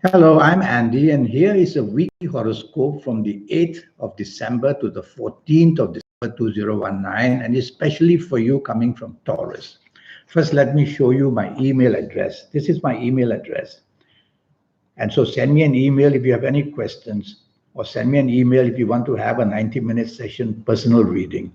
Hello, I'm Andy, and here is a weekly horoscope from the 8th of December to the 14th of December 2019, and especially for you coming from Taurus. First, let me show you my email address. This is my email address. And so send me an email if you have any questions, or send me an email if you want to have a 90-minute session personal reading.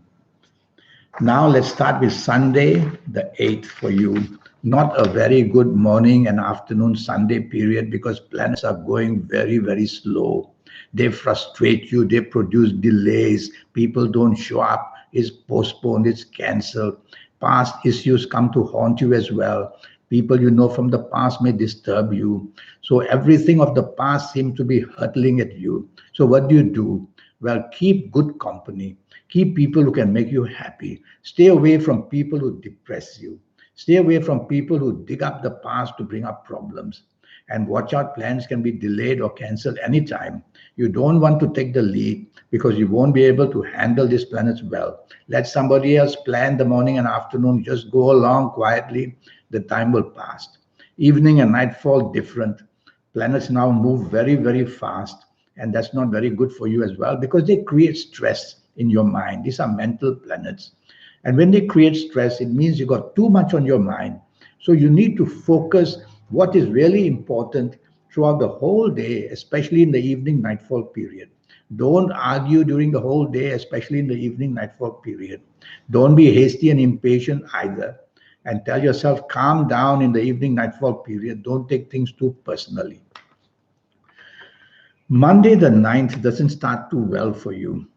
Now let's start with Sunday, the 8th for you. Not a very good morning and afternoon Sunday period because planets are going very, very slow. They frustrate you, they produce delays, people don't show up, it's postponed, it's cancelled. Past issues come to haunt you as well. People you know from the past may disturb you. So everything of the past seems to be hurtling at you. So what do? Well, keep good company. Keep people who can make you happy. Stay away from people who depress you. Stay away from people who dig up the past to bring up problems. And watch out, plans can be delayed or cancelled anytime. You don't want to take the lead because you won't be able to handle these planets well. Let somebody else plan the morning and afternoon. Just go along quietly. The time will pass. Evening and nightfall different. Planets now move very, very fast, and that's not very good for you as well because they create stress in your mind. These are mental planets. And when they create stress, it means you got too much on your mind. So you need to focus what is really important throughout the whole day, especially in the evening nightfall period. Don't argue during the whole day, especially in the evening nightfall period. Don't be hasty and impatient either. And tell yourself, calm down in the evening nightfall period. Don't take things too personally. Monday the 9th doesn't start too well for you.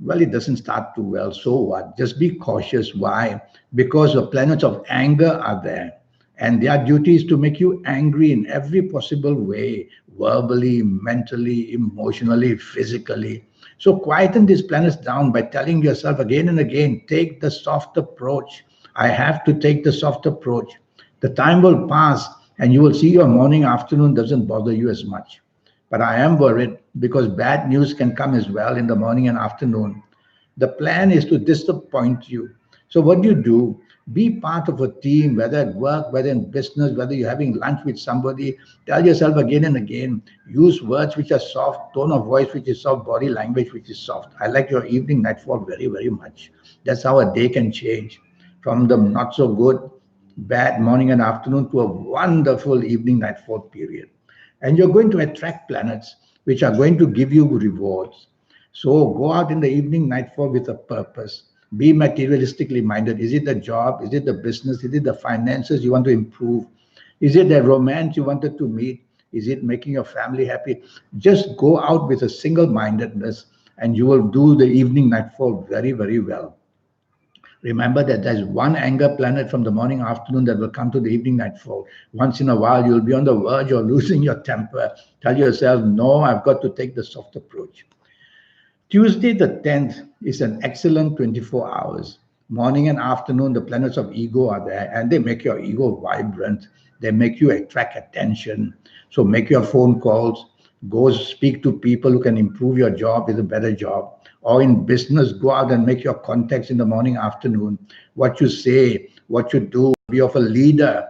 Well, it doesn't start too well. So what? Just be cautious. Why? Because the planets of anger are there. And their duty is to make you angry in every possible way, verbally, mentally, emotionally, physically. So quieten these planets down by telling yourself again and again, take the soft approach. I have to take the soft approach. The time will pass and you will see your morning, afternoon doesn't bother you as much. But I am worried because bad news can come as well in the morning and afternoon. The plan is to disappoint you. So what do? Be part of a team, whether at work, whether in business, whether you're having lunch with somebody. Tell yourself again and again, use words which are soft, tone of voice which is soft, body language which is soft. I like your evening nightfall very, very much. That's how a day can change from the not so good, bad morning and afternoon to a wonderful evening nightfall period. And you're going to attract planets which are going to give you rewards. So go out in the evening nightfall with a purpose. Be materialistically minded. Is it the job? Is it the business? Is it the finances you want to improve? Is it the romance you wanted to meet? Is it making your family happy? Just go out with a single mindedness and you will do the evening nightfall very, very well. Remember that there's one anger planet from the morning afternoon that will come to the evening nightfall. Once in a while, you'll be on the verge of losing your temper. Tell yourself, no, I've got to take the soft approach. Tuesday, the 10th, is an excellent 24 hours. Morning and afternoon, the planets of ego are there and they make your ego vibrant. They make you attract attention. So make your phone calls, go speak to people who can improve your job with a better job. Or in business, go out and make your contacts in the morning, afternoon. What you say, what you do, be of a leader.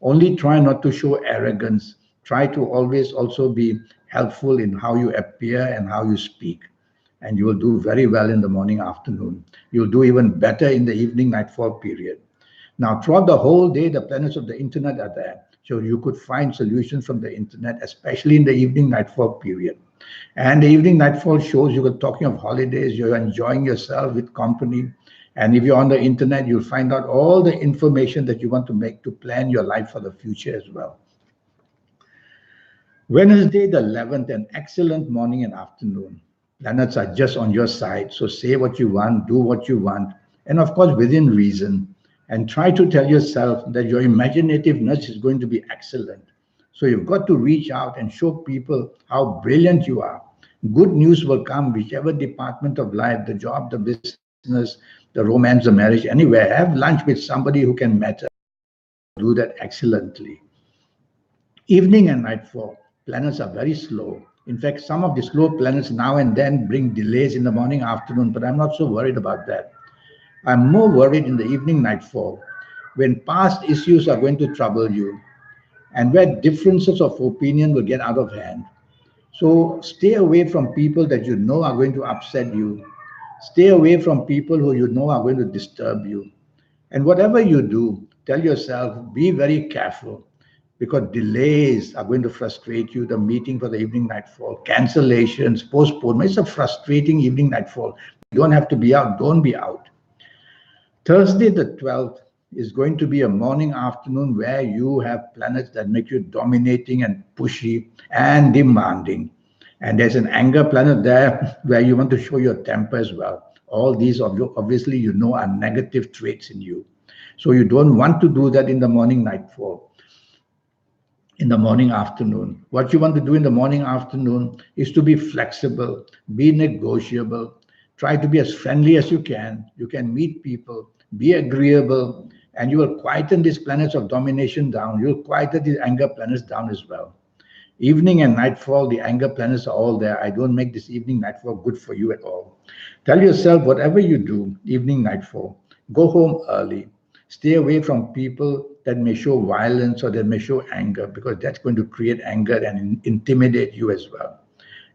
Only try not to show arrogance. Try to always also be helpful in how you appear and how you speak, and you will do very well in the morning, afternoon. You'll do even better in the evening, nightfall period. Now, throughout the whole day, the planets of the internet are there. So you could find solutions from the internet, especially in the evening, nightfall period. And the evening, nightfall shows you were talking of holidays, you're enjoying yourself with company. And if you're on the internet, you'll find out all the information that you want to make to plan your life for the future as well. Wednesday, the 11th, an excellent morning and afternoon. Planets are just on your side. So say what you want, do what you want, and of course, within reason. And try to tell yourself that your imaginativeness is going to be excellent. So you've got to reach out and show people how brilliant you are. Good news will come, whichever department of life, the job, the business, the romance, the marriage, anywhere. Have lunch with somebody who can matter. Do that excellently. Evening and nightfall, planets are very slow. In fact, some of the slow planets now and then bring delays in the morning, afternoon, but I'm not so worried about that. I'm more worried in the evening, nightfall, when past issues are going to trouble you. and where differences of opinion will get out of hand. So stay away from people that you know are going to upset you. Stay away from people who you know are going to disturb you. And whatever you do, tell yourself, be very careful because delays are going to frustrate you. The meeting for the evening nightfall, cancellations, postponement. It's a frustrating evening nightfall. You don't have to be out. Don't be out. Thursday, the 12th, is going to be a morning afternoon where you have planets that make you dominating and pushy and demanding. And there's an anger planet there where you want to show your temper as well. All these obviously you know are negative traits in you. So you don't want to do that in the morning nightfall, in the morning afternoon. What you want to do in the morning afternoon is to be flexible, be negotiable, try to be as friendly as you can. You can meet people, be agreeable, and you will quieten these planets of domination down. You'll quieten these anger planets down as well. Evening and nightfall, the anger planets are all there. I don't make this evening nightfall good for you at all. Tell yourself, whatever you do, evening nightfall, go home early. Stay away from people that may show violence or that may show anger, because that's going to create anger and intimidate you as well.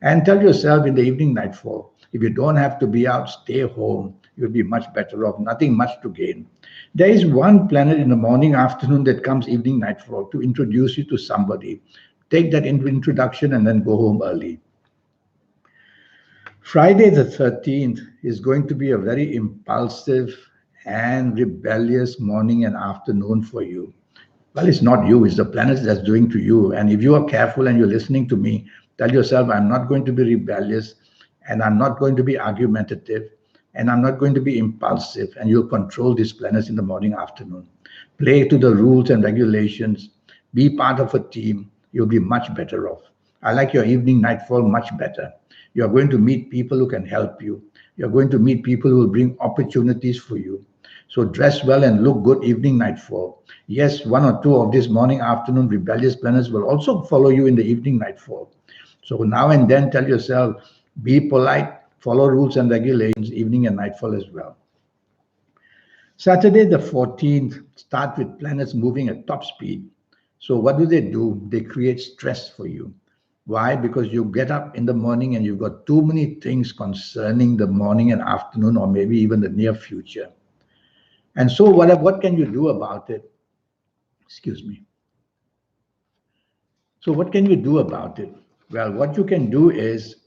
And tell yourself in the evening nightfall, if you don't have to be out, stay home. You'll be much better off, nothing much to gain. There is one planet in the morning, afternoon that comes evening nightfall to introduce you to somebody. Take that introduction and then go home early. Friday the 13th is going to be a very impulsive and rebellious morning and afternoon for you. Well, it's not you, it's the planets that's doing to you. And if you are careful and you're listening to me, tell yourself, I'm not going to be rebellious and I'm not going to be argumentative and I'm not going to be impulsive, and you'll control these planets in the morning, afternoon. Play to the rules and regulations, be part of a team, you'll be much better off. I like your evening nightfall much better. You're going to meet people who can help you. You're going to meet people who will bring opportunities for you. So dress well and look good evening nightfall. Yes, one or two of these morning, afternoon rebellious planets will also follow you in the evening nightfall. So now and then tell yourself, be polite, follow rules and regulations, evening and nightfall as well. Saturday the 14th, start with planets moving at top speed. So what do? They create stress for you. Why? Because you get up in the morning and you've got too many things concerning the morning and afternoon, or maybe even the near future. And so what can you do about it? Excuse me. So what can you do about it? Well, what you can do is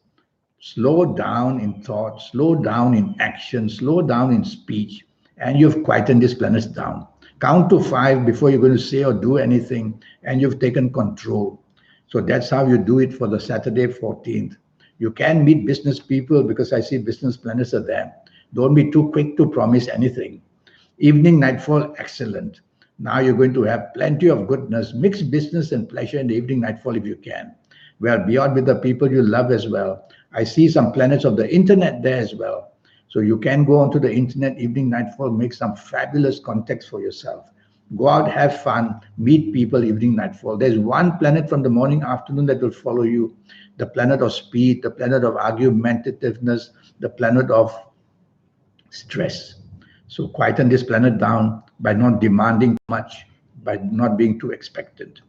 slow down in thought, slow down in action, slow down in speech, and you've quietened these planets down. Count to 5 before you're going to say or do anything, and you've taken control. So that's how you do it for the Saturday 14th. You can meet business people because I see business planets are there. Don't be too quick to promise anything. Evening, nightfall, excellent. Now you're going to have plenty of goodness. Mix business and pleasure in the evening, nightfall if you can. Well, beyond with the people you love as well. I see some planets of the internet there as well. So you can go onto the internet, evening, nightfall, make some fabulous contacts for yourself. Go out, have fun, meet people, evening, nightfall. There's one planet from the morning, afternoon that will follow you. The planet of speed, the planet of argumentativeness, the planet of stress. So quieten this planet down by not demanding much, by not being too expectant.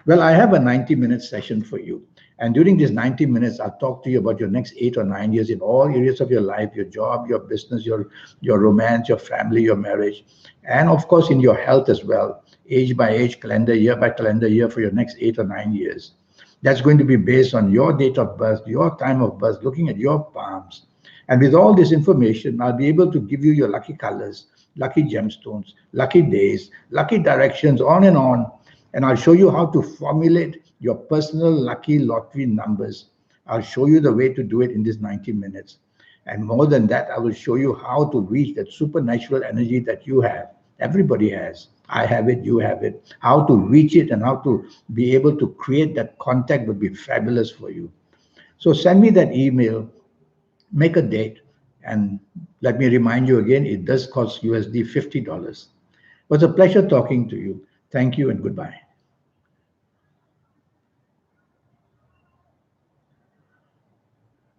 Well, I have a 90-minute session for you. And during these 90 minutes, I'll talk to you about your next 8 or 9 years in all areas of your life, your job, your business, your romance, your family, your marriage, and of course in your health as well, age by age, calendar year by calendar year for your next 8 or 9 years. That's going to be based on your date of birth, your time of birth, looking at your palms. And with all this information, I'll be able to give you your lucky colors, lucky gemstones, lucky days, lucky directions, on and on. And I'll show you how to formulate your personal lucky lottery numbers. I'll show you the way to do it in these 90 minutes. And more than that, I will show you how to reach that supernatural energy that you have. Everybody has. I have it, you have it. How to reach it and how to be able to create that contact would be fabulous for you. So send me that email, make a date, and let me remind you again, it does cost USD $50. It was a pleasure talking to you. Thank you and goodbye.